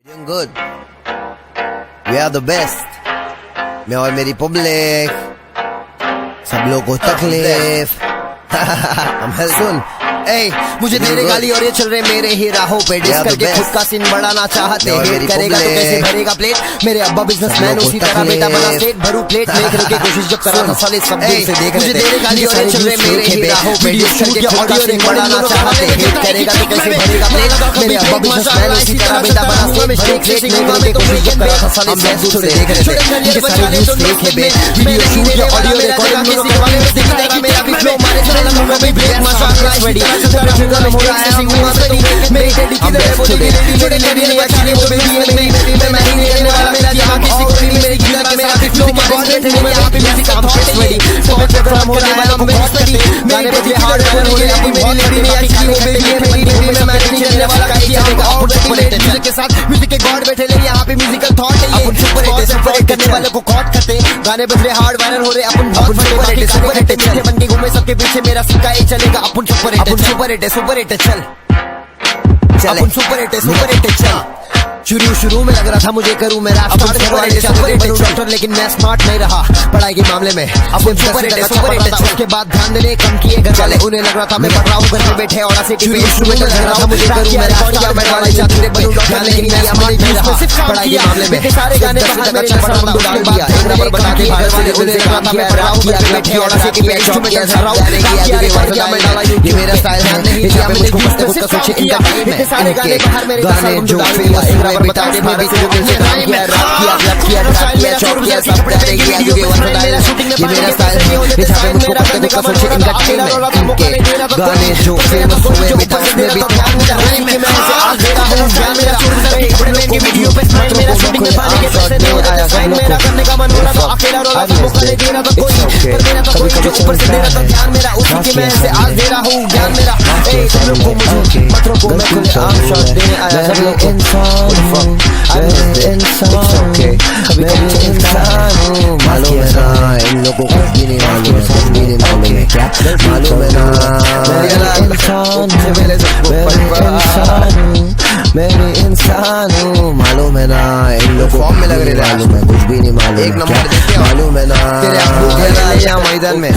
Doing good. We are the best. मैं और मेरी पब्लिक, सब लोग को तकलीफ। हम सुन, मुझे तेरे गाली और ये चल रहे मेरे ही राहों पे डिस करके खुद का सीन बढ़ाना चाहते हैं। करेगा तो कैसे भरेगा प्लेट? मेरे अब्बा बिजनेसमैन उसी तरह बेटा बना स्टेट भरू प्लेट में करके कोशिश जब करा था साले सब दिल से देख रहे थे। मुझे तेरे गाली और ये चल रहे मेरे ही राहों पे डिस करके खुद का सीन बढ़ाना चाहते हैं। करेगा तो कैसे भरेगा प्लेट? मेरे अब्बा बिजनेसमैन उसी तरह बेटा बना स्टेट भरू प्लेट में करके कोशिश जब करा था साले सब दिल से देख रहे थे। ये सारे न्यूज़ फेक है बे, वीडियो शूट या ऑडियो रिकॉर्डिंग किसी वाले में दिख रहा है। मेरा भी फ्लो मारे साला लंबा में ब्रेक मसाला रेडी हो रहा है। हम मेरी टेडी की तरह बोली रेडी छोड़े लेडी ने एक्चुअली वो बेबी है मेरी मैं नहीं रहने वाला मेरा यहाँ किसी को नहीं मेरी गिटार के मेरा भी फ्लो मारे बैठे हैं यहाँ पे म्यूजिक काम करते रेडी सब प्रोग्राम हो रहा है हम बहुत रेडी गाने बजे हार्ड वर्क हो रहे हैं मेरी लेडी ने एक्चुअली वो बेबी है मेरी मैं नहीं रहने वाला काहे हम और सुपर हिट म्यूजिक के साथ म्यूजिक के गॉड बैठे लेकिन यहाँ पे म्यूजिकल थॉट है अपन सुपर हिट करने वाले को कॉट करते गाने बज रहे हार्ड वायरल हो रहे अपन सुपर हिट पीछे बन के घूमे सबके पीछे मेरा सिक्का ही चलेगा अपन सुपर हिट चल अपन सुपर हिट चल। शुरू में लग रहा था मुझे करूं मैं रैप डॉक्टर लेकिन मैं स्मार्ट नहीं रहा पढ़ाई के मामले में। अपन सुपर हिट उसके बाद ध्यान देने कम किए घर वाले उन्हें लग रहा था मैं पढ़ रहा हूं घर में बैठे और सिटी में शुरू में लग रहा था मुझे करूं मैं रैप मैं वाले चाहते बनूं डॉक्टर लेकिन मैं स्मार्ट नहीं रहा पढ़ाई के मामले में। सारे गाने बाहर मेरे चश्मा डाल दिया एक नंबर बना के घर वाले उन्हें लग रहा था मैं पढ़ रहा हूं घर में बैठे और सिटी में शुरू में चल रहा हूं मैं डाला ये मेरा स्टाइल है नहीं यहाँ पे मुझको मस्त खुद का सोचे इनका इतने सारे गाने बाहर मेरे गाने जो फेमस एक नंबर बता दे भाई जो मुझे रैप किया चॉप किया सब डाले गया ये मेरा शूटिंग में मेरा स्टाइल है ये जहां पे मुझको पता नहीं कब सोचे इनका इनके गाने जो फेमस हुए बेटा में भी ध्यान में रहा कि मैं ऐसे आज देता हूं ज्ञान मेरा बड़े के वीडियो पे स्माइल मेरा शूटिंग में पानी के पैसे नहीं आया साइन मेरा करने का मन हो रहा था अकेला रो रहा था मौका नहीं दे रहा था कोई पर मेरा तो कोई जो ऊपर से दे रहा था ध्यान मेरा उसी के मैं ऐसे आज दे रहा हूं ज्ञान मेरा तुम लोग को मुझे मतरों को मैं खुले आम शॉट देने आया सब लोग इंसान कभी इंसान हूँ मालूम है ना इन लोगों को भी नहीं मालूम है कुछ भी नहीं मालूम है क्या मालूम है ना मैं इंसान हूँ मालूम है ना इन लोगों को में लग रहे मालूम है कुछ भी नहीं मालूम एक नंबर मालूम है ना तेरे मैदान में